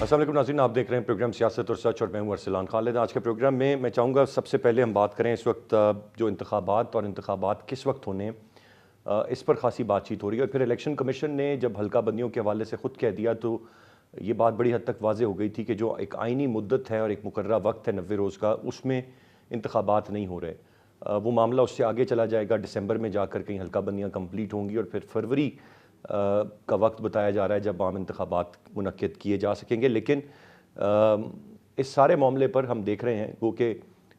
अस्सलाम वालेकुम नाज़रीन, आप देख रहे हैं प्रोग्राम सियासत और सच और मैं हूं अरसलान खालिद। आज के प्रोग्राम में मैं चाहूँगा सबसे पहले हम बात करें इस वक्त जो इंतखाबात और इंतखाबात किस वक्त होने इस पर खासी बातचीत हो रही है। और फिर इलेक्शन कमीशन ने जब हल्का बंदियों के हवाले से ख़ुद कह दिया तो ये बात बड़ी हद तक वाज़ेह हो गई थी कि जो एक आइनी मुद्दत है और एक मुकर्रर वक्त है 90 रोज़ का, उसमें इंतखाबात नहीं हो रहे। वो मामला उससे आगे चला जाएगा, दिसंबर में जाकर कहीं हल्का बंदियाँ कंप्लीट होंगी और फिर फरवरी का वक्त बताया जा रहा है जब आम इंतखाबात मुनक्किद किए जा सकेंगे। लेकिन इस सारे मामले पर हम देख रहे हैं वो कि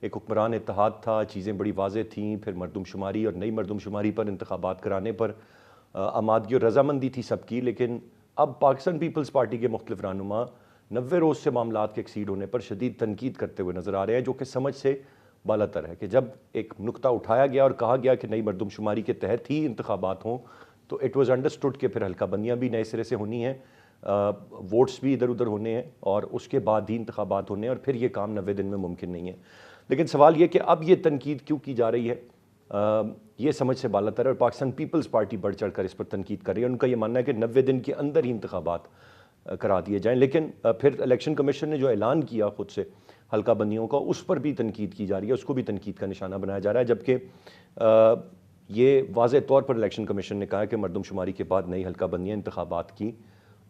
एक हुक्मरान इत्तेहाद था, चीज़ें बड़ी वाज़ेह थीं, फिर मरदमशुमारी और नई मरदमशुमारी पर इंतखाबात कराने पर आमादगी और रजामंदी थी सबकी। लेकिन अब पाकिस्तान पीपल्स पार्टी के मुख्तलिफ रहनुमा 90 रोज़ से मामलात के एक्सीड होने पर शदीद तनकीद करते हुए नज़र आ रहे हैं, जो कि समझ से बालातर है कि जब एक नुक्ता उठाया गया और कहा गया कि नई मरदमशुमारी के तहत ही इंतखाबात हों तो इट वाज़ अंडरस्टूड कि फिर हल्का बंदियाँ भी नए सिरे से होनी हैं, वोट्स भी इधर उधर होने हैं और उसके बाद ही इंतखाबात होने हैं और फिर ये काम 90 दिन में मुमकिन नहीं है। लेकिन सवाल ये कि अब ये तनकीद क्यों की जा रही है, ये समझ से बालातर है और पाकिस्तान पीपल्स पार्टी बढ़ चढ़ कर इस पर तनकीद कर रही है। उनका ये मानना है कि 90 दिन के अंदर ही इंतखाबात करा दिए जाएँ। लेकिन फिर इलेक्शन कमीशन ने जो ऐलान किया खुद से हल्का बंदियों का, उस पर भी तनकीद की जा रही है, उसको भी तनकीद का निशाना बनाया जा रहा है। जबकि ये वाज़ेह तौर पर इलेक्शन कमीशन ने कहा है कि मरदमशुमारी के बाद नई हल्का बंदियाँ इंतखाबात की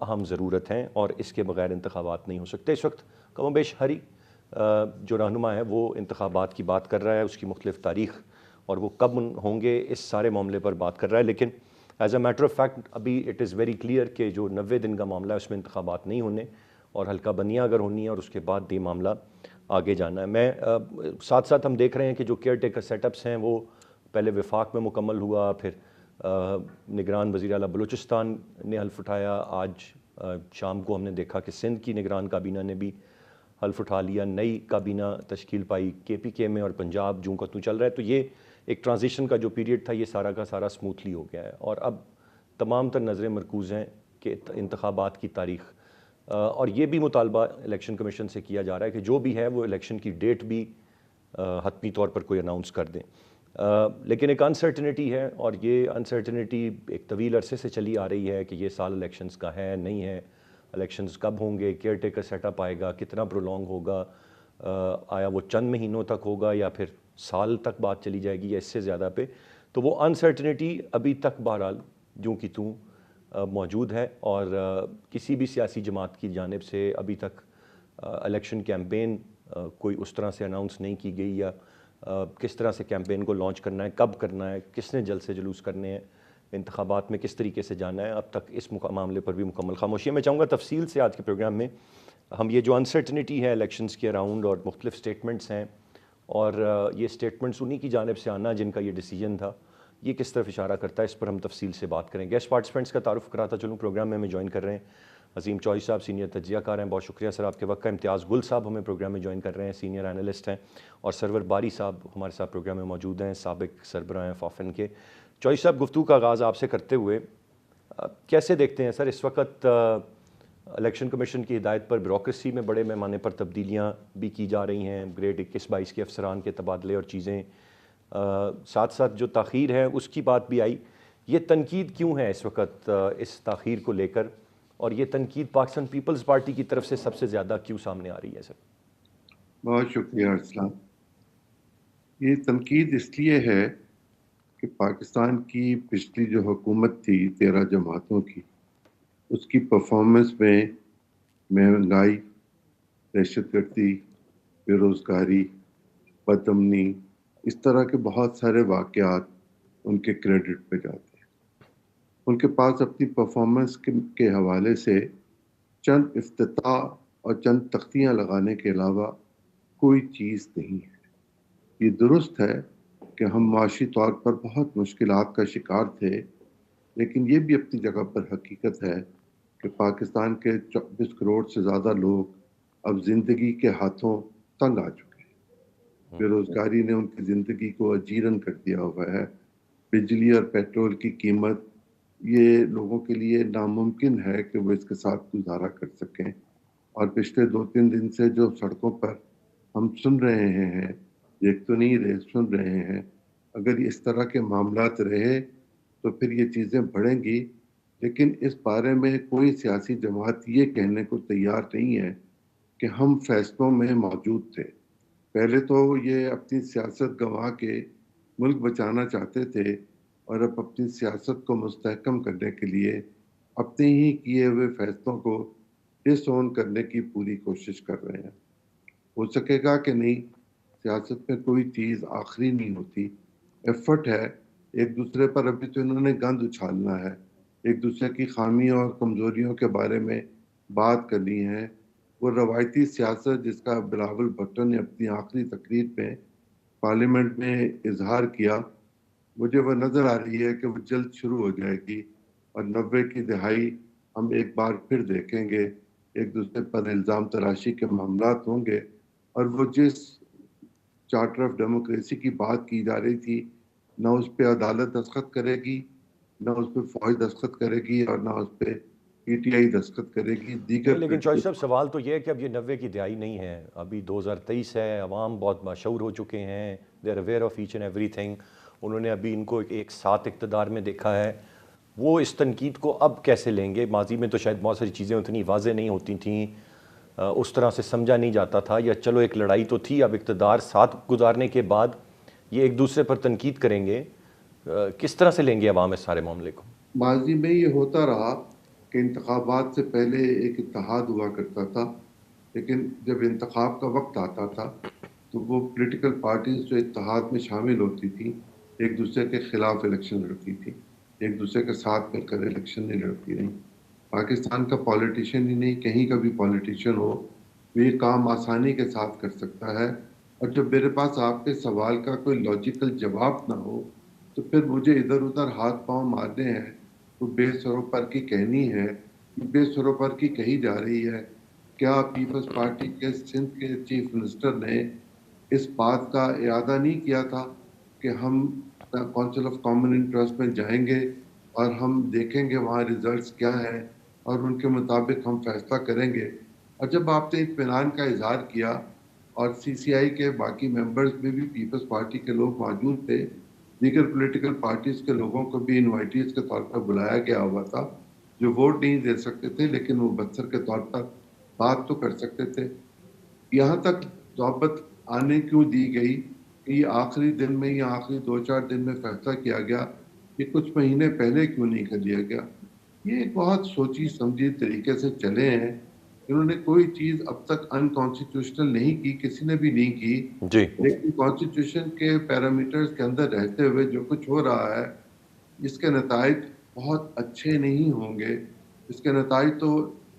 अहम ज़रूरत हैं और इसके बगैर इंतखाबात नहीं हो सकते। इस वक्त कमोबेश हरी जो रहनुमा है वो इंतखाबात की बात कर रहा है, उसकी मुख्तलिफ तारीख़ और वो कब होंगे इस सारे मामले पर बात कर रहा है। लेकिन as a matter of fact अभी इट इज़ वेरी क्लियर कि जो 90 दिन का मामला है उसमें इंतखाबात नहीं होने और हल्का बंदियाँ अगर होनी है और उसके बाद ये मामला आगे जाना है। मैं साथ साथ हम देख रहे हैं कि जो केयर टेकर सेटअप्स हैं वो पहले वफाक में मुकम्मल हुआ, फिर निगरान वज़ीर आला बलूचिस्तान ने हल्फ उठाया, आज शाम को हमने देखा कि सिंध की निगरान काबीना ने भी हल्फ उठा लिया, नई काबीना तश्कील पाई KPK में और पंजाब जूं का तू चल रहा है। तो ये एक ट्रांजिशन का जो पीरियड था ये सारा का सारा स्मूथली हो गया है और अब तमाम तर नज़रें मरकूज़ हैं कि इंतखाबात की तारीख़ और ये भी मुतालबा इलेक्शन कमीशन से किया जा रहा है कि जो भी है वो इलेक्शन की डेट भी हतमी तौर पर कोई अनाउंस कर दें। लेकिन एक अनसर्टनिटी है और ये अनसर्टनिटी एक तवील अरसे से चली आ रही है कि ये साल इलेक्शंस का है नहीं है, इलेक्शंस कब होंगे, केयर टेकर सेटअप आएगा, कितना प्रोलॉन्ग होगा, आया वो चंद महीनों तक होगा या फिर साल तक बात चली जाएगी या इससे ज़्यादा पे। तो वो अनसर्टनिटी अभी तक बहरहाल यूँ की तूँ मौजूद है और किसी भी सियासी जमात की जानिब से अभी तक इलेक्शन कैंपेन कोई उस तरह से अनाउंस नहीं की गई या किस तरह से कैंपेन को लॉन्च करना है, कब करना है, किसने जल्द से जुलूस करने हैं, इंतखाबात में किस तरीके से जाना है, अब तक इस मामले पर भी मुकम्मल खामोशी है। मैं चाहूँगा तफसील से आज के प्रोग्राम में हम ये जो अनसर्टनिटी है इलेक्शंस के अराउंड और मुख्तलिफ स्टेटमेंट्स हैं और ये स्टेटमेंट्स उन्हीं की जानिब से आना जिनका ये डिसीजन था, ये किस तरफ इशारा करता है, इस पर हम तफसील से बात करें। गेस्ट पार्टिसिपेंट्स का तारुफ कराता चलूँ, प्रोग्राम में हमें ज्वाइन कर रहे हैं अजीम चौधरी साहब, सीनियर तज्जियाकार हैं, बहुत शुक्रिया सर आपके वक्त का। इम्तियाज़ गुल साहब हमें प्रोग्राम में ज्वाइन कर रहे हैं, सीनियर एनालिस्ट हैं, और सरवर बारी साहब हमारे साथ प्रोग्राम में मौजूद हैं, साबिक सरबराह हैं फॉफन के। चौधरी साहब, गुफ्तगू का आगाज़ आपसे करते हुए कैसे देखते हैं सर इस वक्त इलेक्शन कमीशन की हिदायत पर ब्यूरोक्रेसी में बड़े पैमाने पर तब्दीलियाँ भी की जा रही हैं, ग्रेड 21-22 के अफसरान के तबादले और चीज़ें, साथ साथ जो ताख़ीर है उसकी बात भी आई। ये तनकीद क्यों है इस वक्त इस ताख़ीर को लेकर और ये तनकीद पाकिस्तान पीपल्स पार्टी की तरफ से सबसे ज़्यादा क्यों सामने आ रही है सर? बहुत शुक्रिया अरसलान। ये तनकीद इसलिए है कि पाकिस्तान की पिछली जो हुकूमत थी 13 जमातों की, उसकी परफॉर्मेंस में महंगाई, दहशतगर्दी, बेरोज़गारी, बदअमनी, इस तरह के बहुत सारे वाक़यात उनके क्रेडिट पे जाते हैं। उनके पास अपनी परफॉर्मेंस के हवाले से चंद इफ्तिताह और चंद तख्तियाँ लगाने के अलावा कोई चीज़ नहीं है। ये दुरुस्त है कि हम माशी तौर पर बहुत मुश्किलात का शिकार थे, लेकिन ये भी अपनी जगह पर हकीकत है कि पाकिस्तान के 24 करोड़ से ज़्यादा लोग अब ज़िंदगी के हाथों तंग आ चुके हैं। बेरोज़गारी ने उनकी ज़िंदगी को अजीरन कर दिया हुआ है। बिजली और पेट्रोल की कीमत, ये लोगों के लिए नामुमकिन है कि वो इसके साथ गुजारा कर सकें। और पिछले 2-3 दिन से जो सड़कों पर हम सुन रहे हैं, देख तो नहीं रहे, सुन रहे हैं, अगर इस तरह के मामलात रहे तो फिर ये चीज़ें बढ़ेंगी لیکن اس بارے میں کوئی سیاسی جماعت یہ کہنے کو تیار نہیں ہے کہ ہم فیصلوں میں موجود تھے۔ پہلے تو یہ اپنی سیاست گنوا کے ملک بچانا چاہتے تھے، اور اب اپنی سیاست کو مستحکم کرنے کے لیے اپنے ہی کیے ہوئے فیصلوں کو ڈس اون کرنے کی پوری کوشش کر رہے ہیں۔ ہو سکے گا کہ نہیں، سیاست میں کوئی چیز آخری نہیں ہوتی، ایفرٹ ہے۔ ایک دوسرے پر ابھی تو انہوں نے گند اچھالنا ہے، ایک دوسرے کی خامیوں اور کمزوریوں کے بارے میں بات کرنی ہے۔ وہ روایتی سیاست جس کا بلاول بھٹو نے اپنی آخری تقریر میں پارلیمنٹ میں اظہار کیا، مجھے وہ نظر آ رہی ہے کہ وہ جلد شروع ہو جائے گی، اور 90 کی دہائی ہم ایک بار پھر دیکھیں گے۔ ایک دوسرے پر الزام تراشی کے معاملات ہوں گے، اور وہ جس چارٹر آف ڈیموکریسی کی بات کی جا رہی تھی، نہ اس پہ عدالت دستخط کرے گی، نہ اس پہ فوج دستخط کرے گی، اور نہ اس پہ پی ٹی آئی دستخط کرے گی۔ نہیں، لیکن چوہدری صاحب سوال تو یہ ہے کہ اب یہ 90 کی دہائی نہیں ہے، ابھی 2023 ہے، عوام بہت مشہور ہو چکے ہیں، they are aware of each and ایوری تھنگ، انہوں نے ابھی ان کو ایک ساتھ اقتدار میں دیکھا ہے۔ وہ اس تنقید کو اب کیسے لیں گے؟ ماضی میں تو شاید بہت ساری چیزیں اتنی واضح نہیں ہوتی تھیں، اس طرح سے سمجھا نہیں جاتا تھا، یا چلو ایک لڑائی تو تھی، اب اقتدار ساتھ گزارنے کے بعد یہ ایک دوسرے پر تنقید کریں گے، کس طرح سے لیں گے عوام اس سارے معاملے کو؟ ماضی میں یہ ہوتا رہا کہ انتخابات سے پہلے ایک اتحاد ہوا کرتا تھا، لیکن جب انتخاب کا وقت آتا تھا تو وہ پولیٹیکل پارٹیز جو اتحاد میں شامل ہوتی تھیں ایک دوسرے کے خلاف الیکشن لڑتی تھی، ایک دوسرے کے ساتھ مل کر الیکشن نہیں لڑتی رہی۔ پاکستان کا پولیٹیشین ہی نہیں، کہیں کا بھی پولیٹیشین ہو، وہ یہ کام آسانی کے ساتھ کر سکتا ہے، اور جب میرے پاس آپ کے سوال کا کوئی لاجیکل جواب نہ ہو تو پھر مجھے ادھر ادھر ہاتھ پاؤں مارنے ہیں، وہ بے سروپر کی کہنی ہے، بے سروپر کی کہی جا رہی ہے۔ کیا پیپلز پارٹی کے سندھ کے چیف منسٹر نے اس بات کا اعادہ نہیں کیا تھا کہ ہم کونسل آف کامن انٹرسٹ میں جائیں گے اور ہم دیکھیں گے وہاں ریزلٹس کیا ہیں، اور ان کے مطابق ہم فیصلہ کریں گے؟ اور جب آپ نے اطمینان کا اظہار کیا، اور سی سی آئی کے باقی ممبرز میں بھی پیپلز پارٹی کے لوگ موجود تھے، دیگر پولیٹیکل پارٹیز کے لوگوں کو بھی انوائٹیز کے طور پر بلایا گیا ہوا تھا، جو ووٹ نہیں دے سکتے تھے لیکن وہ مبصر کے طور پر بات تو کر سکتے تھے۔ یہاں تک صحبت آنے کیوں دی گئی کہ یہ آخری دن میں یا آخری 2-4 دن میں فیصلہ کیا گیا، یہ کچھ مہینے پہلے کیوں نہیں کر لیا گیا؟ یہ ایک بہت سوچی سمجھی طریقے سے چلے ہیں۔ انہوں نے کوئی چیز اب تک ان کانسٹیٹیوشنل نہیں کی، کسی نے بھی نہیں کی، جی، لیکن کانسٹیٹیوشن کے پیرامیٹرز کے اندر رہتے ہوئے جو کچھ ہو رہا ہے، اس کے نتائج بہت اچھے نہیں ہوں گے۔ اس کے نتائج تو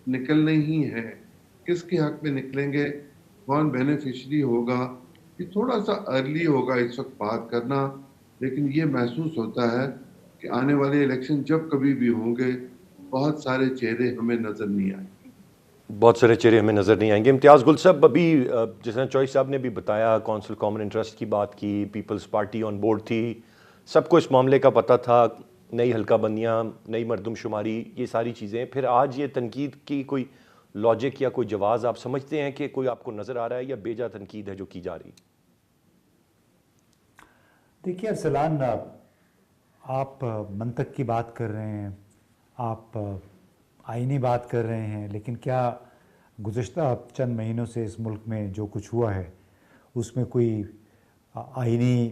نکلنے ہی ہیں، کس کے حق میں نکلیں گے، کون بینیفیشری ہوگا، یہ تھوڑا سا ارلی ہوگا اس وقت بات کرنا، لیکن یہ محسوس ہوتا ہے کہ آنے والے الیکشن جب کبھی بھی ہوں گے، بہت سارے چہرے ہمیں نظر نہیں آئیں گے۔ بہت سارے چہرے ہمیں نظر نہیں آئیں گے۔ امتیاز گل صاحب، ابھی جس طرح چوہدری صاحب نے بھی بتایا، کونسل کامن انٹرسٹ کی بات کی، پیپلز پارٹی آن بورڈ تھی، سب کو اس معاملے کا پتہ تھا، نئی حلقہ بندیاں، نئی مردم شماری، یہ ساری چیزیں، پھر آج یہ تنقید کی کوئی لاجک یا کوئی جواز آپ سمجھتے ہیں کہ کوئی آپ کو نظر آ رہا ہے، یا بیجا تنقید ہے جو کی جا رہی؟ دیکھیے ارسلان، آپ منطق کی بات کر رہے ہیں، آپ آئینی بات کر رہے ہیں، لیکن کیا گزشتہ چند مہینوں سے اس ملک میں جو کچھ ہوا ہے اس میں کوئی آئینی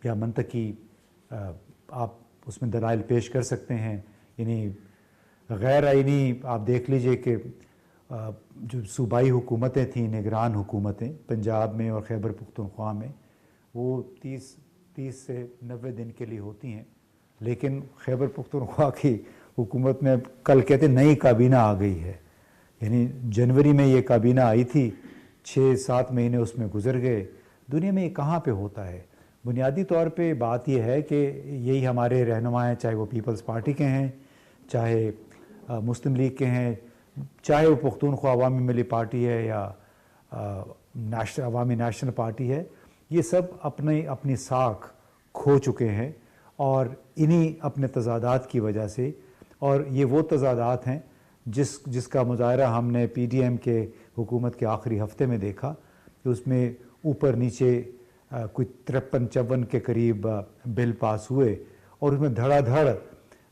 یا منطقی آپ اس میں دلائل پیش کر سکتے ہیں؟ یعنی غیر آئینی آپ دیکھ لیجئے کہ جو صوبائی حکومتیں تھیں، نگران حکومتیں پنجاب میں اور خیبر پختونخوا میں، وہ 30 سے 90 دن کے لیے ہوتی ہیں، لیکن خیبر پختونخوا کی حکومت میں کل کہتے نئی کابینہ آ گئی ہے۔ یعنی جنوری میں یہ کابینہ آئی تھی، 6-7 مہینے اس میں گزر گئے۔ دنیا میں یہ کہاں پہ ہوتا ہے؟ بنیادی طور پہ بات یہ ہے کہ یہی ہمارے رہنما ہیں، چاہے وہ پیپلز پارٹی کے ہیں، چاہے مسلم لیگ کے ہیں، چاہے وہ پختونخوا عوامی ملی پارٹی ہے یا عوامی نیشنل پارٹی ہے، یہ سب اپنی ساکھ کھو چکے ہیں، اور انہی اپنے تضادات کی وجہ سے، اور یہ وہ تضادات ہیں جس کا مظاہرہ ہم نے پی ڈی ایم کے حکومت کے آخری ہفتے میں دیکھا، کہ اس میں اوپر نیچے کوئی 53-54 کے قریب بل پاس ہوئے، اور اس میں دھڑا دھڑ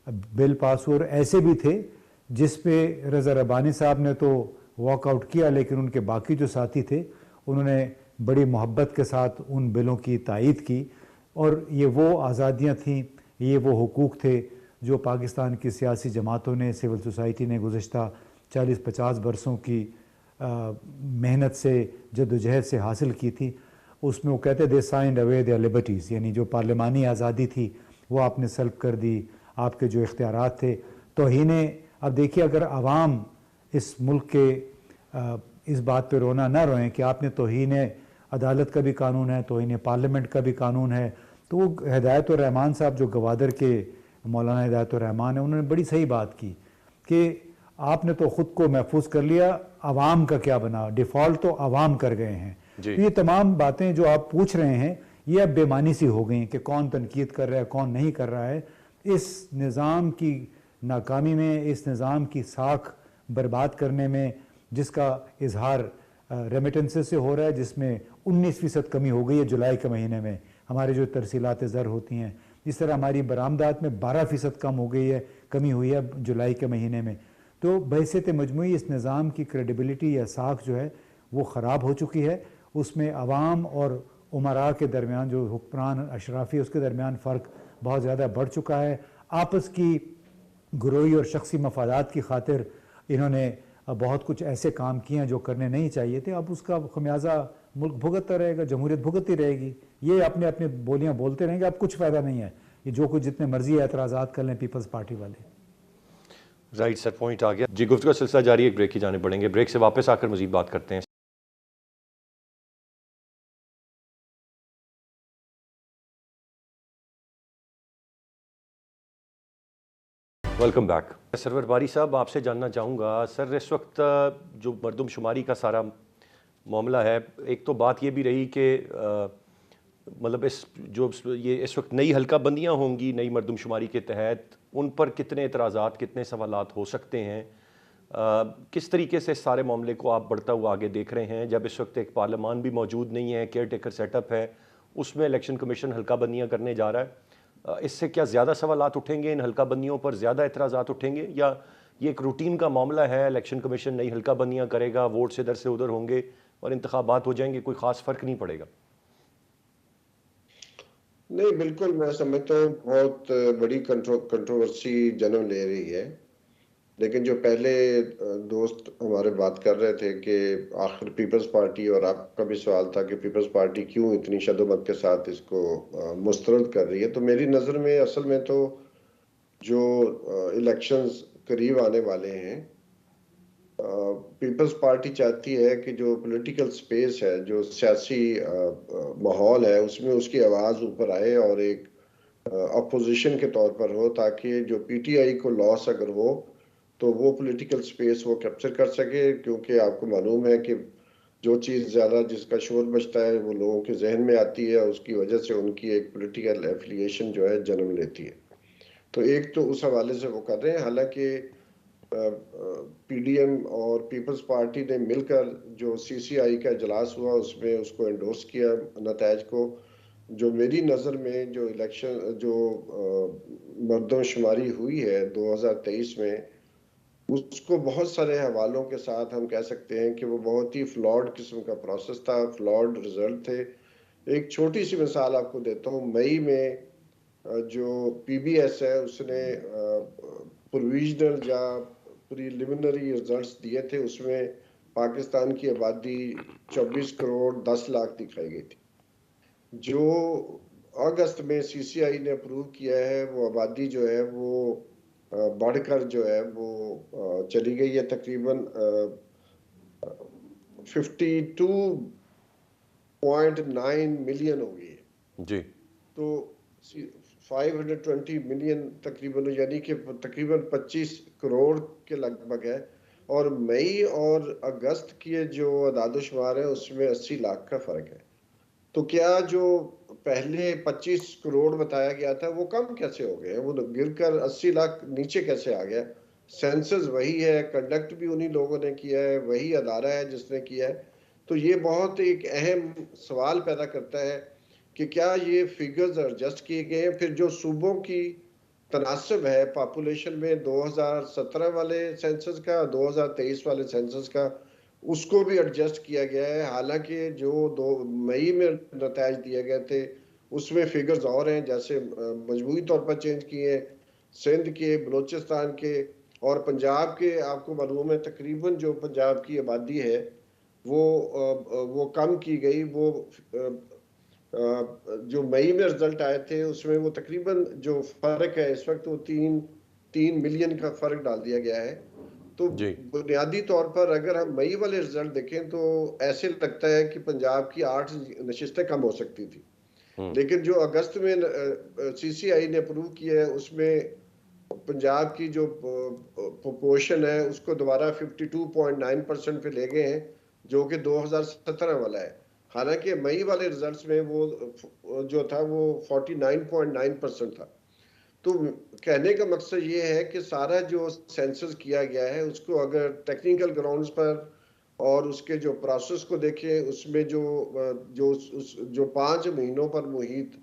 बिल पास हुए, और ऐसे भी थे जिस पे रज़ा रब्बानी साहब ने तो वॉक आउट किया, लेकिन उनके बाकी जो साथी थे उन्होंने बड़ी मोहब्बत के साथ उन बिलों की तायीद की। और ये वो आज़ादियाँ थीं, ये वो हुकूक थे जो पाकिस्तान की सियासी जमातों ने, सिविल सोसाइटी ने गुज़श्ता 40-50 बरसों की मेहनत से, जद्दोजहद से हासिल की थी। उसमें वो कहते दे साइंड अवे देयर लिबर्टीज़, यानी जो पार्लिमानी आज़ादी थी वो आपने सल्ब कर दी, आपके जो इख्तियारात थे तौहीने। अब देखिए, अगर आवाम इस मुल्क के इस बात पे रोना ना रोएं कि आपने तौहीन अदालत का भी कानून है, तौहीन पार्लियामेंट का भी कानून है, तो वो हिदायतुर्रहमान साहब जो गवादर के मौलाना हिदायतुर्रहमान है, उन्होंने बड़ी सही बात की कि आपने तो ख़ुद को महफूज कर लिया, आवाम का क्या बना, डिफ़ॉल्ट तो आवाम कर गए हैं। तो ये तमाम बातें जो आप पूछ रहे हैं ये अब बेमानी सी हो गई कि कौन तनकीद कर रहा है, कौन नहीं कर रहा है। इस निज़ाम की नाकामी में, इस निज़ाम की साख बर्बाद करने में, जिसका इजहार रेमिटेंसेस से हो रहा है, जिसमें 19% कमी हो गई है जुलाई के महीने में हमारे जो तरसीलात ज़र होती हैं, जिस तरह हमारी बरामदात में 12% कम हो गई है, कमी हुई है जुलाई के महीने में। तो बहैसियत मजमूई इस निज़ाम की क्रेडिबिलिटी या साख जो है वो ख़राब हो चुकी है। उसमें अवाम और उमरा के दरमियान, जो हुक्मरान अशराफी, उसके दरमियान फ़र्क बहुत ज़्यादा बढ़ चुका है। आपस की गुरोही और शख्सी मफादात की खातिर इन्होंने बहुत कुछ ऐसे काम किए हैं जो करने नहीं चाहिए थे। अब उसका खमियाजा मुल्क भुगतता रहेगा, जमहूरियत भुगतती रहेगी। ये अपने अपने बोलियां बोलते रहेंगे, अब कुछ फ़ायदा नहीं है। ये जो कुछ जितने मर्जी एतराज़ात कर लें पीपल्स पार्टी वाले। राइट सर, पॉइंट आ गया जी। गुफ्तगू का सिलसिला जारी, एक ब्रेक की जाने पड़ेंगे। ब्रेक से वापस आकर मज़ीद बात करते हैं। Welcome back. सरवर बारी साहब, आपसे जानना चाहूँगा सर, इस वक्त जो मरदमशुमारी का सारा मामला है, एक तो बात ये भी रही कि मतलब इस वक्त नई हल्का बंदियाँ होंगी नई मरदमशुमारी के तहत, उन पर कितने एतराज़ात, कितने सवालात हो सकते हैं? किस तरीके से सारे मामले को आप बढ़ता हुआ आगे देख रहे हैं, जब इस वक्त एक पार्लियामान भी मौजूद नहीं है, केयर टेकर सेटअप है, उसमें इलेक्शन कमीशन हल्का बंदियाँ करने जा रहा है? इससे क्या ज़्यादा सवालात उठेंगे, इन हल्का बंदियों पर ज़्यादा एतराज़ात उठेंगे, या ये एक रूटीन का मामला है, इलेक्शन कमीशन नई हल्का बंदियाँ करेगा, वोट से इधर से उधर होंगे और इंतखाबात हो जाएंगे, कोई ख़ास फ़र्क नहीं पड़ेगा? नहीं, बिल्कुल मैं समझता हूँ बहुत बड़ी कंट्रोवर्सी जन्म ले रही है। लेकिन जो पहले दोस्त हमारे बात कर रहे थे कि आखिर पीपल्स पार्टी, और आपका भी सवाल था कि पीपल्स पार्टी क्यों इतनी शद्दोमत के साथ इसको मुस्तरद कर रही है, तो मेरी नज़र में असल में तो जो इलेक्शंस करीब आने वाले हैं, पीपल्स पार्टी चाहती है कि जो पॉलिटिकल स्पेस है, जो सियासी माहौल है, उसमें उसकी आवाज़ ऊपर आए और एक अपोजिशन के तौर पर हो, ताकि जो पीटीआई को लॉस अगर हो तो वो पॉलिटिकल स्पेस वो कैप्चर कर सके। क्योंकि आपको मालूम है कि जो चीज़ ज़्यादा जिसका शोर बचता है वो लोगों के जहन में आती है, उसकी वजह से उनकी एक पॉलिटिकल एफिलिएशन जो है जन्म लेती है। तो एक तो उस हवाले से वो कर रहे हैं। हालांकि पीडीएम और पीपल्स पार्टी ने मिलकर जो सीसीआई का इजलास हुआ उसमें उसको एंडोर्स किया नतायज को। जो मेरी नज़र में जो इलेक्शन जो मर्दमशुमारी हुई है 2023 में, उसको बहुत सारे हवालों के साथ हम कह सकते हैं कि वो बहुत ही फ्लॉड किस्म का प्रोसेस था, फ्लॉड रिजल्ट थे। एक छोटी सी मिसाल आपको देता हूँ। मई में जो पीबीएस है उसने प्रोविजनल या प्रीलिमिनरी रिजल्ट्स दिए थे, उसमें पाकिस्तान की आबादी 24 करोड़ 10 लाख दिखाई गई थी। जो अगस्त में सीसीआई ने अप्रूव किया है वो आबादी जो है वो बढ़कर जो है वो चली गई है तकरीबन 52.9 मिलियन हो गई है जी। तो 520 मिलियन तकरीबन, यानी कि तकरीबन 25 करोड़ के लगभग है। और मई और अगस्त के जो अदाद-ओ-शुमार है उसमें 80 लाख का फर्क है। तो क्या जो पहले 25 करोड़ बताया गया था वो कम कैसे हो गए, वो गिरकर 80 लाख नीचे कैसे आ गया? सेंसस वही है, कंडक्ट भी उन्हीं लोगों ने किया है, वही अदारा है जिसने किया है। तो ये बहुत एक अहम सवाल पैदा करता है कि क्या ये फिगर्स एडजस्ट किए गए हैं? फिर जो सूबों की तनासब है पॉपुलेशन में 2017 वाले सेंसस का, 2023 वाले सेंसस का, उसको भी एडजस्ट किया गया है। हालांकि जो 2 मई में नताइज दिए गए थे उसमें फिगर्स और हैं, जैसे मजमूई तौर पर चेंज किए, सिंध के, बलूचिस्तान के और पंजाब के। आपको मालूम है तकरीबन जो पंजाब की आबादी है वो कम की गई। वो जो मई में रिजल्ट आए थे उसमें वो तकरीबन जो फर्क है इस वक्त वो 3 मिलियन का फर्क डाल दिया गया है। तो जी बुनियादी तौर पर अगर हम मई वाले रिजल्ट देखें तो ऐसे लगता है कि पंजाब की 8 नशिस्तें कम हो सकती थी, लेकिन जो अगस्त में सीसीआई ने अप्रूव किया है उसमें पंजाब की जो प्रोपोर्शन है उसको दोबारा 52.9% पे ले गए हैं, जो कि 2017 वाला है। हालांकि मई वाले रिजल्ट्स में वो जो था वो 49.9% था। तो कहने का मकसद ये है कि सारा जो सेंसस किया गया है उसको अगर टेक्निकल ग्राउंड्स पर और उसके जो प्रोसेस को देखें, उसमें जो 5 महीनों पर मुहित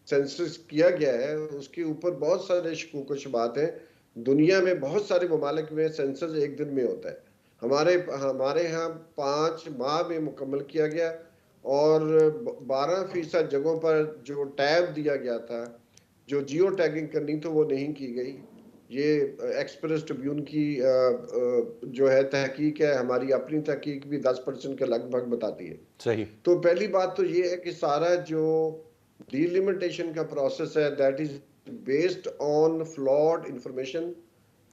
सेंसस किया गया है उसके ऊपर बहुत सारे शकूक व शुबात हैं। दुनिया में बहुत सारे ममालिक में सेंसस एक दिन में होता है, हमारे यहाँ 5 माह में मुकम्मल किया गया और 12% जगहों पर जो टैब दिया गया था, जो जियो टैगिंग करनी तो वो नहीं की गई। ये एक्सप्रेस ट्रिब्यून की जो है तहकीक है, हमारी अपनी तहकीक भी 10% के लगभग बताती है। सही। तो पहली बात तो ये है कि सारा जो डिलिमिटेशन का प्रोसेस है that is based on flawed information,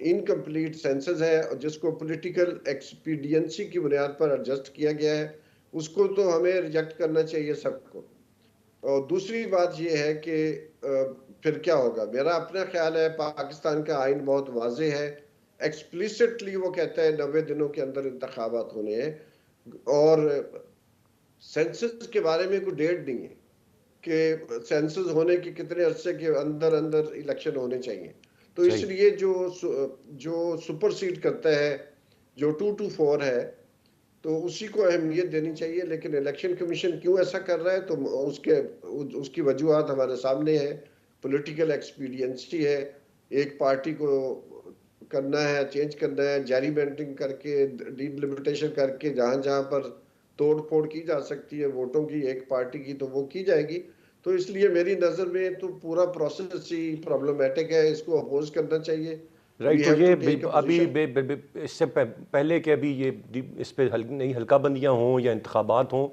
incomplete census है जिसको पॉलिटिकल एक्सपीडियंसी की बुनियाद पर एडजस्ट किया गया है, उसको तो हमें रिजेक्ट करना चाहिए सबको। और दूसरी बात ये है कि फिर क्या होगा। मेरा अपना ख्याल है पाकिस्तान का आइन बहुत वाजे है, एक्सप्लिसिटली वो कहता है 90 दिनों के अंदर इंतखाबात होने हैं, और सेंसस के बारे में कोई डेट नहीं है कि सेंसस होने के कितने अरसे के अंदर अंदर इलेक्शन होने चाहिए। तो इसलिए जो सुपरसीड करता है जो 224 है तो उसी को अहमियत देनी चाहिए। लेकिन इलेक्शन कमीशन क्यों ऐसा कर रहा है तो उसकी वजूहत हमारे सामने है। पॉलिटिकल एक्सपीडियंसी है, एक पार्टी को करना है, चेंज करना है, जैरीमेंडरिंग करके, डिलिमिटेशन करके, जहां जहां पर तोड़ फोड़ की जा सकती है वोटों की एक पार्टी की तो वो की जाएगी। तो इसलिए मेरी नज़र में तो पूरा प्रोसेस ही प्रॉब्लमेटिक है, इसको अपोज करना चाहिए। राइट। तो ये अभी इससे पहले कि अभी ये इस पे नई हल्का बंदियाँ हों या इंतखाबात हों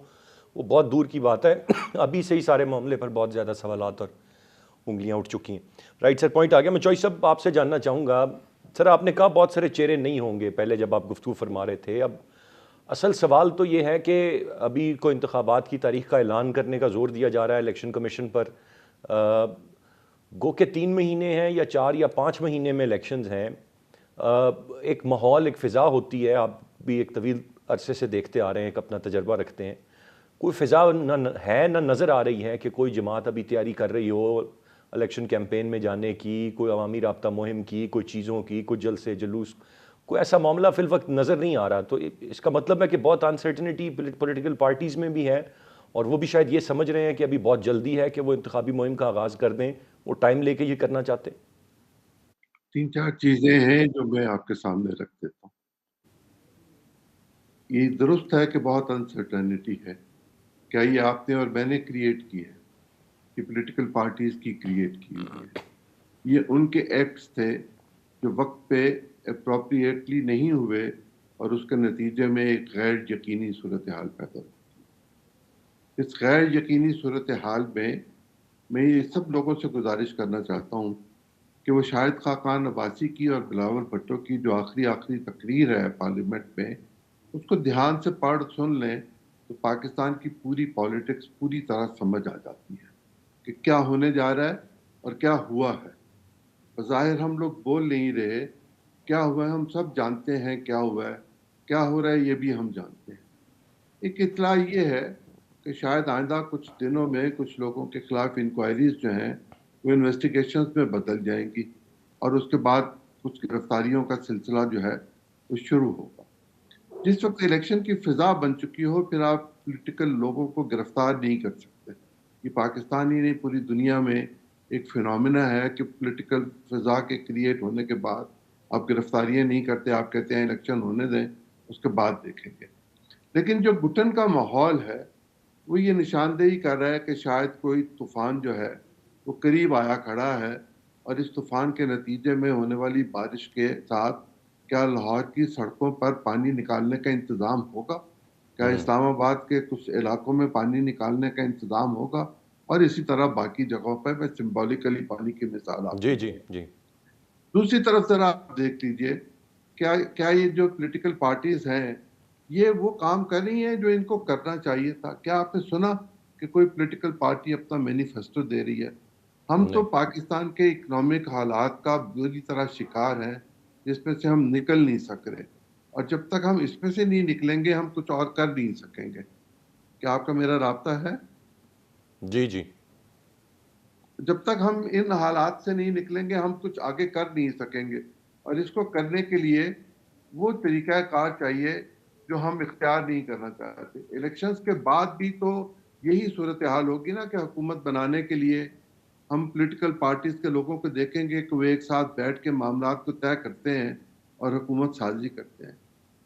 वो बहुत दूर की बात है अभी से ही सारे मामले पर बहुत ज़्यादा सवालात और उंगलियां उठ चुकी हैं। राइट सर, पॉइंट आ गया। मैं चॉइस साहब आपसे जानना चाहूँगा, सर आपने कहा बहुत सारे चेहरे नहीं होंगे पहले जब आप गुफ्तगू फरमा रहे थे, अब असल सवाल तो ये है कि अभी को इंतखाबात की तारीख का ऐलान करने का ज़ोर दिया जा रहा है इलेक्शन कमीशन पर, गो के 3 महीने हैं या 4 या 5 महीने में इलेक्शंस हैं, एक माहौल, एक फ़िज़ा होती है, आप भी एक तवील अरसे से देखते आ रहे हैं, एक अपना तजर्बा रखते हैं, कोई फ़िज़ा ना नज़र आ रही है कि कोई जमात अभी तैयारी कर रही हो इलेक्शन कैंपेन में जाने की, कोई अवामी राब्ता मुहिम की, कोई चीज़ों की, कोई जलसे जुलूस, कोई ऐसा मामला फिल वक्त नज़र नहीं आ रहा। तो इसका मतलब है कि बहुत अनसर्टनिटी पॉलिटिकल पार्टीज़ में भी है और वो भी शायद ये समझ रहे हैं कि अभी बहुत जल्दी है कि वो इंतखाबी मुहिम का आगाज़ कर दें, वो टाइम लेके ये करना चाहते हैं। 3-4 चीज़ें हैं जो मैं आपके सामने रख देता हूँ। ये दुरुस्त है कि बहुत अनसर्टनिटी है, क्या ये आपने और मैंने क्रिएट की है कि पॉलिटिकल पार्टीज़ की क्रिएट की है? ये उनके एक्ट्स थे जो वक्त पे अप्रोप्रिएटली नहीं हुए और उसके नतीजे में एक गैर यकीनी सूरत हाल पैदा हुई। इस गैर यकीनी सूरत हाल में मैं ये सब लोगों से गुजारिश करना चाहता हूँ कि वो शाहिद खाकान अब्बासी की और बिलावल भुट्टो की जो आखिरी तकरीर है पार्लियामेंट में, उसको ध्यान से पढ़ सुन लें तो पाकिस्तान की पूरी पॉलिटिक्स पूरी तरह समझ आ जाती है कि क्या होने जा रहा है और क्या हुआ है। बज़ाहिर हम लोग बोल नहीं रहे, क्या हुआ है हम सब जानते हैं, क्या हुआ है, क्या हो रहा है ये भी हम जानते हैं। एक इत्तला ये है कि शायद आइंदा कुछ दिनों में कुछ लोगों के खिलाफ इंक्वायरीज जो हैं वो इन्वेस्टिगेशंस में बदल जाएंगी और उसके बाद कुछ गिरफ्तारियों का सिलसिला जो है वो शुरू होगा। जिस वक्त इलेक्शन की फिजा बन चुकी हो फिर आप पॉलिटिकल लोगों को गिरफ्तार नहीं कर सकते। ये पाकिस्तान ही नहीं पूरी दुनिया में ایک فینومینا ہے کہ پولیٹیکل فضا کے کریٹ ہونے کے بعد آپ گرفتاریاں نہیں کرتے, آپ کہتے ہیں الیکشن ہونے دیں, اس کے بعد دیکھیں گے. لیکن جو گھٹن کا ماحول ہے وہ یہ نشاندہی کر رہا ہے کہ شاید کوئی طوفان جو ہے وہ قریب آیا کھڑا ہے, اور اس طوفان کے نتیجے میں ہونے والی بارش کے ساتھ کیا لاہور کی سڑکوں پر پانی نکالنے کا انتظام ہوگا, کیا اسلام آباد کے کچھ علاقوں میں پانی نکالنے کا انتظام ہوگا, اور اسی طرح باقی جگہوں پر. میں سمبولیکلی پانی کی مثال آپ جی جی جی. دوسری طرف ذرا آپ دیکھ لیجئے کیا یہ جو پولیٹیکل پارٹیز ہیں یہ وہ کام کر رہی ہیں جو ان کو کرنا چاہیے تھا؟ کیا آپ نے سنا کہ کوئی پولیٹیکل پارٹی اپنا مینیفیسٹو دے رہی ہے؟ ہم تو پاکستان کے اکنامک حالات کا بری طرح شکار ہیں جس میں سے ہم نکل نہیں سک رہے, اور جب تک ہم اس میں سے نہیں نکلیں گے ہم کچھ اور کر نہیں سکیں گے. کیا آپ کا میرا رابطہ ہے؟ جی جی. جب تک ہم ان حالات سے نہیں نکلیں گے ہم کچھ آگے کر نہیں سکیں گے, اور اس کو کرنے کے لیے وہ طریقہ کار چاہیے جو ہم اختیار نہیں کرنا چاہتے. الیکشنز کے بعد بھی تو یہی صورتحال ہوگی نا کہ حکومت بنانے کے لیے ہم پولیٹیکل پارٹیز کے لوگوں کو دیکھیں گے کہ وہ ایک ساتھ بیٹھ کے معاملات کو طے کرتے ہیں اور حکومت سازی کرتے ہیں.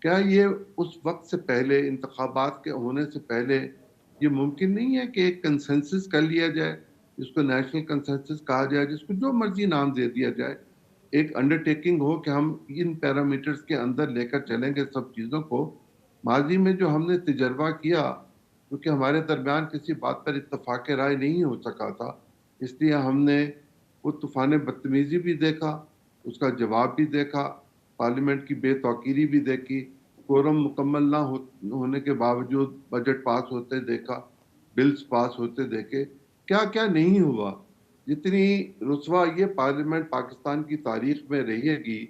کیا یہ اس وقت سے پہلے, انتخابات کے ہونے سے پہلے یہ ممکن نہیں ہے کہ ایک کنسنسس کر لیا جائے, جس کو نیشنل کنسنسس کہا جائے, جس کو جو مرضی نام دے دیا جائے, ایک انڈرٹیکنگ ہو کہ ہم ان پیرامیٹرز کے اندر لے کر چلیں گے سب چیزوں کو. ماضی میں جو ہم نے تجربہ کیا, کیونکہ ہمارے درمیان کسی بات پر اتفاق رائے نہیں ہو سکا تھا, اس لیے ہم نے وہ طوفان بدتمیزی بھی دیکھا, اس کا جواب بھی دیکھا, پارلیمنٹ کی بے توقیری بھی دیکھی, کورم مکمل نہ ہونے کے باوجود بجٹ پاس ہوتے دیکھا, بلز پاس ہوتے دیکھے. کیا کیا نہیں ہوا. جتنی رسوا یہ پارلیمنٹ پاکستان کی تاریخ میں رہے گی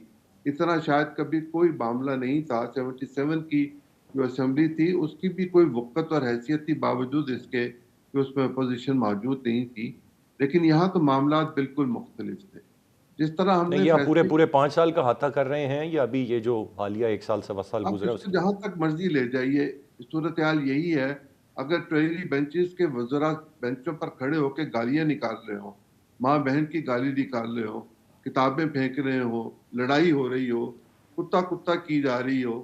اتنا شاید کبھی کوئی معاملہ نہیں تھا. 77 کی جو اسمبلی تھی اس کی بھی کوئی وقت اور حیثیت تھی باوجود اس کے کہ اس میں اپوزیشن موجود نہیں تھی, لیکن یہاں تو معاملات بالکل مختلف تھے. جس طرح ہم نے نہیں, آپ پورے 5 سال کا احاطہ کر رہے ہیں یا ابھی یہ جو حالیہ 1 سال سوا سال آپ گزرا اس کو جہاں تک مرضی لے جائیے, صورتحال یہی ہے. اگر ٹریلی بینچز کے وزراء بینچوں پر کھڑے ہو کے گالیاں نکال رہے ہوں, ماں بہن کی گالی نکال رہے ہوں, کتابیں پھینک رہے ہوں, لڑائی ہو رہی ہو, کتا کی جا رہی ہو,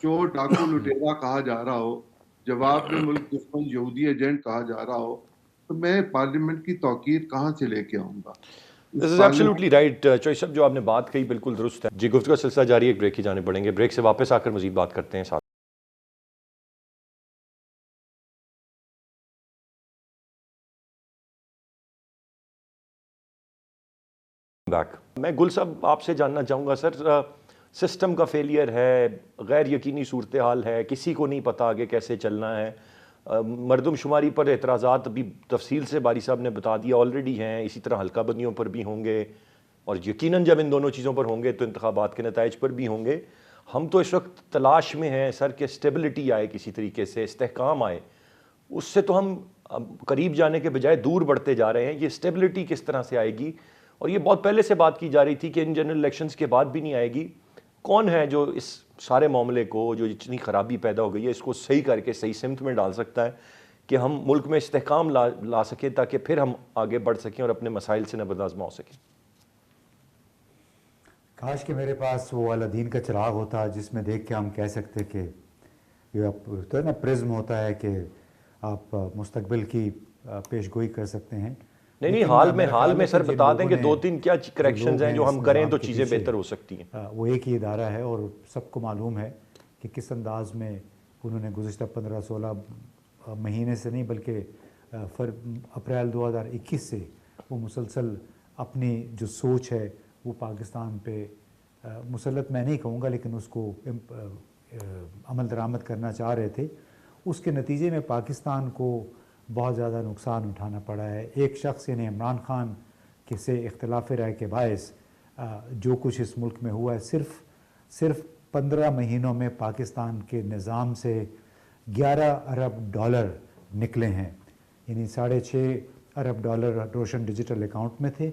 چور ڈاکو لٹیرا کہا جا رہا ہو, جواب میں ملک دشمن یہودی ایجنٹ کہا جا رہا ہو, تو میں پارلیمنٹ کی توقیر کہاں سے لے کے آؤں گا؟ This is absolutely right. Choice صاحب جو آپ نے بات کہی بالکل درست ہے. جی, گفتگو کا سلسلہ جاری ہے, ایک بریک کی جانب بڑھیں گے. بریک سے واپس آ کر مزید بات کرتے ہیں ساتھ. میں گل صاحب آپ سے جاننا چاہوں گا سر, سسٹم کا فیلئر ہے, غیر یقینی صورتحال ہے, کسی کو نہیں پتا آگے کیسے چلنا ہے, مردم شماری پر اعتراضات ابھی تفصیل سے باری صاحب نے بتا دیا آلریڈی ہیں, اسی طرح حلقہ بندیوں پر بھی ہوں گے, اور یقیناً جب ان دونوں چیزوں پر ہوں گے تو انتخابات کے نتائج پر بھی ہوں گے. ہم تو اس وقت تلاش میں ہیں سر کہ اسٹیبلٹی آئے, کسی طریقے سے استحکام آئے. اس سے تو ہم قریب جانے کے بجائے دور بڑھتے جا رہے ہیں. یہ اسٹیبلٹی کس طرح سے آئے گی؟ اور یہ بہت پہلے سے بات کی جا رہی تھی کہ ان جنرل الیکشنز کے بعد بھی نہیں آئے گی. کون ہے جو اس سارے معاملے کو, جو اتنی خرابی پیدا ہو گئی ہے, اس کو صحیح کر کے صحیح سمت میں ڈال سکتا ہے کہ ہم ملک میں استحکام لا سکیں, تاکہ پھر ہم آگے بڑھ سکیں اور اپنے مسائل سے نبرد آزما ہو سکیں؟ کاش کہ میرے پاس وہ والا دین کا چراغ ہوتا جس میں دیکھ کے ہم کہہ سکتے کہ یہ تو ہے نا, پرزم ہوتا ہے کہ آپ مستقبل کی پیش گوئی کر سکتے ہیں. نہیں, حال میں سر بتا دیں کہ 2-3 کیا کریکشنز ہیں جو ہم کریں تو چیزیں بہتر ہو سکتی ہیں. وہ ایک ہی ادارہ ہے اور سب کو معلوم ہے کہ کس انداز میں انہوں نے گزشتہ 15-16 مہینے سے نہیں بلکہ اپریل 2021 سے وہ مسلسل اپنی جو سوچ ہے وہ پاکستان پہ مسلط میں نہیں کہوں گا لیکن اس کو عمل درآمد کرنا چاہ رہے تھے. اس کے نتیجے میں پاکستان کو بہت زیادہ نقصان اٹھانا پڑا ہے. ایک شخص یعنی عمران خان کے سے اختلاف رائے کے باعث جو کچھ اس ملک میں ہوا ہے, صرف 15 مہینوں میں پاکستان کے نظام سے 11 ارب ڈالر نکلے ہیں. یعنی 6.5 ارب ڈالر روشن ڈیجیٹل اکاؤنٹ میں تھے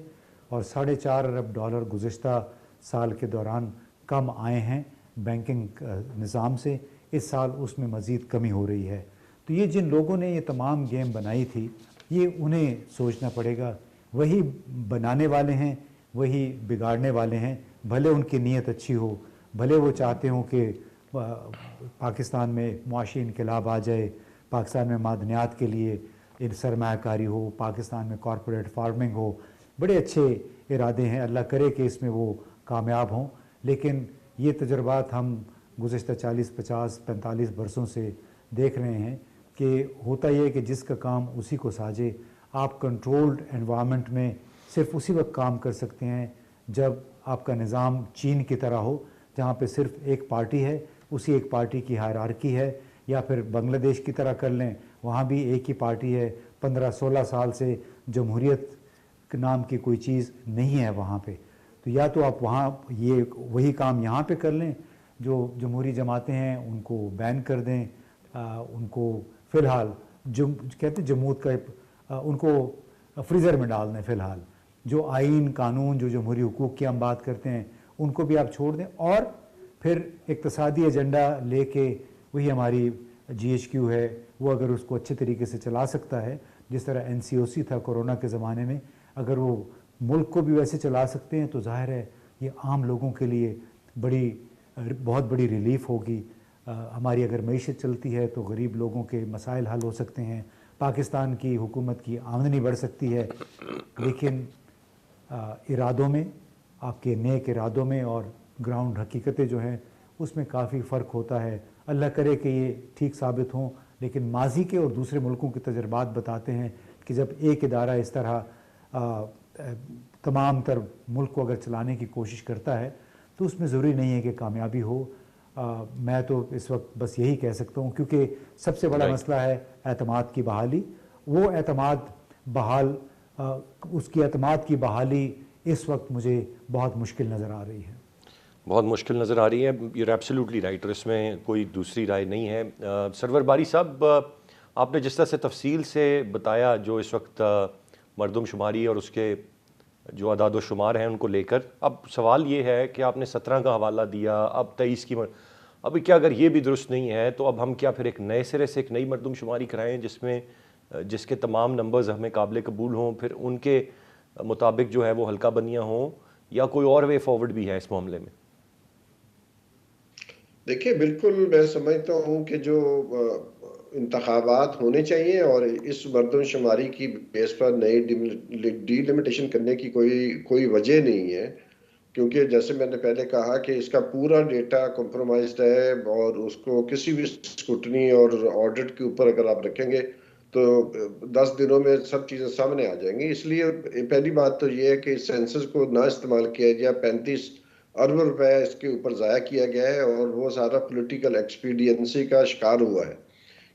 اور 4.5 ارب ڈالر گزشتہ سال کے دوران کم آئے ہیں بینکنگ نظام سے. اس سال اس میں مزید کمی ہو رہی ہے. تو یہ جن لوگوں نے یہ تمام گیم بنائی تھی, یہ انہیں سوچنا پڑے گا वही बनाने वाले हैं, वही बिगाड़ने वाले हैं। भले उनकी नीयत अच्छी हो, भले वो चाहते हों कि पाकिस्तान में मुआशी इनकलाब आ जाए, पाकिस्तान में मादनियात के लिए सरमायाकारी हो, पाकिस्तान में कॉरपोरेट फार्मिंग हो, बड़े अच्छे इरादे हैं, अल्लाह करे कि इसमें वो कामयाब हों। लेकिन ये तजुर्बात हम गुज़श्ता 40, 50, 45 बरसों से देख रहे हैं कि होता ये है कि जिसका काम उसी को साजे। आप कंट्रोल्ड एनवायरनमेंट में सिर्फ उसी वक्त काम कर सकते हैं जब आपका निज़ाम चीन की तरह हो, जहाँ पे सिर्फ एक पार्टी है, उसी एक पार्टी की हायरार्की है। या फिर बांग्लादेश की तरह कर लें, वहाँ भी एक ही पार्टी है, 15-16 साल से जमहूरियत के नाम की कोई चीज़ नहीं है वहाँ पे। तो या तो आप वहाँ ये वही काम यहाँ पे कर लें, जो जमहूरी जमातें हैं उनको बैन कर दें, उनको फ़िलहाल जो कहते हैं जमूत का, उनको फ्रीज़र में डाल दें फ़िलहाल। जो आइन कानून, जो जमहूरी हुकूक की हम बात करते हैं, उनको भी आप छोड़ दें, और फिर इक़्तिसादी एजेंडा लेके वही हमारी GHQ है, वो अगर उसको अच्छे तरीके से चला सकता है, जिस तरह NCOC था कोरोना के ज़माने में, अगर वो मुल्क को भी वैसे चला सकते हैं तो ज़ाहिर है ये आम लोगों के लिए बहुत बड़ी रिलीफ होगी। हमारी अगर मईशत चलती है तो गरीब लोगों के मसाइल हल हो सकते हैं, पाकिस्तान की हुकूमत की आमदनी बढ़ सकती है। लेकिन इरादों में, आपके नेक इरादों में और ग्राउंड हकीकतें जो हैं उसमें काफ़ी फ़र्क होता है। अल्लाह करे कि ये ठीक साबित हों, लेकिन माजी के और दूसरे मुल्कों के तजर्बात बताते हैं कि जब एक इदारा इस तरह तमाम तर मुल्क को अगर चलाने की कोशिश करता है तो उसमें ज़रूरी नहीं है कि कामयाबी हो। मैं तो इस वक्त बस यही कह सकता हूँ, क्योंकि सबसे बड़ा मसला है एतमाद की बहाली। वो एतमाद उसकी एतमाद की बहाली इस वक्त मुझे बहुत मुश्किल नज़र आ रही है, बहुत मुश्किल नज़र आ रही है। यूर एब्सोल्युटली राइट, और इसमें कोई दूसरी राय नहीं है। सरवर बारी साहब, आपने जिस तरह से तफसील से बताया जो इस वक्त मरदमशुमारी और उसके जो अदाद शुमार हैं उनको लेकर, अब सवाल ये है कि आपने 17 का हवाला दिया, अब 23 की अभी क्या अगर ये भी दुरुस्त नहीं है तो अब हम क्या फिर एक नए सिरे से एक नई मरदमशुमारी कराएँ जिसके तमाम नंबर्स हमें काबिल कबूल हों, फिर उनके मुताबिक जो है वो हल्का बनियाँ हों, या कोई और वे फॉरवर्ड भी है इस मामले में? देखिए, बिल्कुल मैं समझता हूँ कि जो इंतखाबात होने चाहिए और इस मरदमशुमारी की बेस पर नई डिलिमिटेशन करने की कोई वजह नहीं है, क्योंकि जैसे मैंने पहले कहा कि इसका पूरा डेटा कॉम्प्रोमाइज्ड है और उसको किसी भी स्क्रूटनी और ऑडिट के ऊपर अगर आप रखेंगे तो 10 दिनों में सब चीज़ें सामने आ जाएंगी। इसलिए पहली बात तो ये है कि सेंसस को ना इस्तेमाल किया जाए। 35 अरब रुपए इसके ऊपर ज़ाया किया गया है और वो सारा पॉलिटिकल एक्सपीडियंसी का शिकार हुआ है,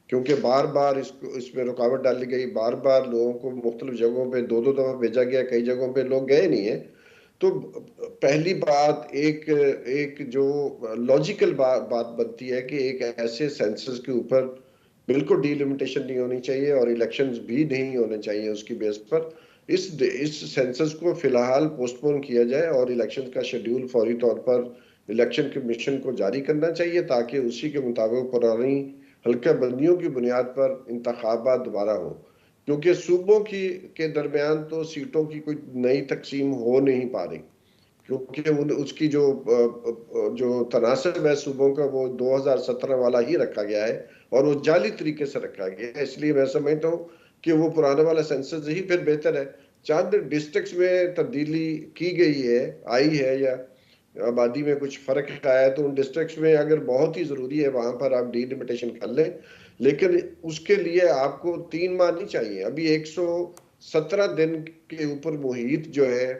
क्योंकि बार बार इसमें रुकावट डाली गई, बार बार लोगों को मुख्तलिफ जगहों पे 2-2 दफ़ा भेजा गया, कई जगहों पे लोग गए नहीं है। तो पहली बात एक जो लॉजिकल बात बनती है कि एक ऐसे सेंसस के ऊपर बिल्कुल डिलिमिटेशन नहीं होनी चाहिए और इलेक्शंस भी नहीं होने चाहिए उसकी बेस पर। इस सेंसस को फिलहाल पोस्टपोन किया जाए और इलेक्शन का शेड्यूल फौरी तौर पर इलेक्शन कमीशन को जारी करना चाहिए, ताकि उसी के मुताबिक पुरानी हल्का बंदियों की बुनियाद पर इंतखाबात दोबारा हो, क्योंकि सूबों के दरमियान तो सीटों की कोई नई तकसीम हो नहीं पा रही, क्योंकि उसकी जो तनासब है सूबों का वो 2017 वाला ही रखा गया है और वो जाली तरीके से रखा गया है। इसलिए मैं समझता हूँ कि वो पुराने वाला सेंसस ही फिर बेहतर है। चंद डिस्ट्रिक्ट्स में तब्दीली की गई है, आई है, या आबादी में कुछ फर्क आया है तो उन डिस्ट्रिक्ट्स में अगर बहुत ही जरूरी है वहां पर आप डिलिमिटेशन कर लें, लेकिन उसके लिए आपको 3 माह नहीं चाहिए। अभी 117 दिन के ऊपर मुहित जो है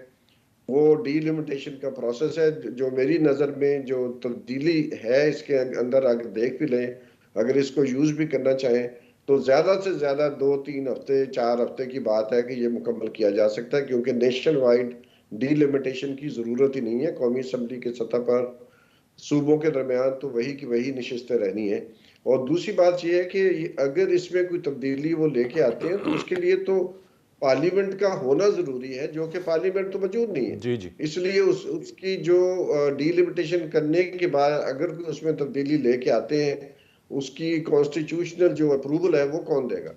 वो डिलिमिटेशन का प्रोसेस है। जो मेरी नज़र में जो तब्दीली है इसके अंदर अगर देख भी लें, अगर इसको यूज़ भी करना चाहें तो ज़्यादा से ज़्यादा 2-3 हफ्ते 4 हफ्ते की बात है कि ये मुकम्मल किया जा सकता है, क्योंकि नेशन वाइड डिलिमिटेशन की ज़रूरत ही नहीं है। कौमी असम्बली के सतह पर सूबों के दरमियान तो वही की वही नशिस्तें रहनी है। और दूसरी बात यह है कि अगर इसमें कोई तब्दीली वो लेके आते हैं तो उसके लिए तो पार्लियामेंट का होना जरूरी है, जो कि पार्लियामेंट तो मौजूद नहीं है। जी जी। इसलिए उसकी जो डिलिमिटेशन करने के बाद अगर कोई उसमें तब्दीली लेके आते हैं, उसकी कॉन्स्टिट्यूशनल जो अप्रूवल है वो कौन देगा?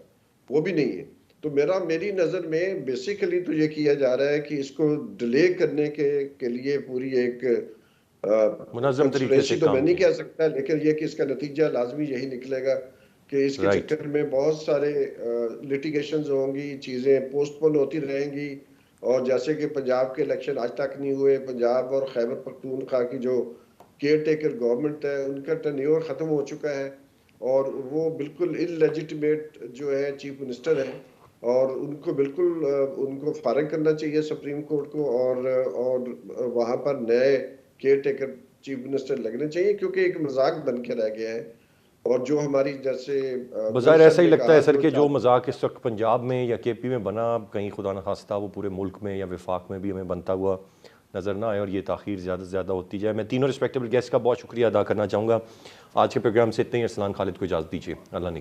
वो भी नहीं है। تو میری نظر میں بیسیکلی تو یہ کیا جا رہا ہے کہ اس کو ڈیلے کرنے کے لیے پوری ایک منظم طریقے سے تو میں کام نہیں کیا۔ کہہ سکتا، لیکن یہ کہ اس کا نتیجہ لازمی یہی نکلے گا کہ اس کے رائٹ، چکر میں بہت سارے لٹیگیشنز ہوں گی، چیزیں پوسٹ پون ہوتی رہیں گی، اور جیسے کہ پنجاب کے الیکشن آج تک نہیں ہوئے، پنجاب اور خیبر پختونخوا کی جو کیئر ٹیکر گورنمنٹ ہے ان کا ٹینیور ختم ہو چکا ہے، اور وہ بالکل انلیجیٹمیٹ جو ہے چیف منسٹر ہے، اور ان کو بالکل ان کو فارغ کرنا چاہیے سپریم کورٹ کو، اور وہاں پر نئے کیئر ٹیکر چیف منسٹر لگنے چاہیے، کیونکہ ایک مذاق بن کے رہ گیا ہے۔ اور جو ہماری جیسے بظاہر ایسا ہی نے لگتا کہا ہے سر کہ جو چاہتے مذاق اس وقت پنجاب میں یا کے پی میں بنا، کہیں خدا نخواستہ وہ پورے ملک میں یا وفاق میں بھی ہمیں بنتا ہوا نظر نہ آئے، اور یہ تاخیر زیادہ سے زیادہ ہوتی جائے۔ میں تینوں رسپیکٹیبل گیسٹ کا بہت شکریہ ادا کرنا چاہوں گا۔ آج کے پروگرام سے اتنے ہی۔ ارسلان خالد کو اجازت دیجیے، اللہ نے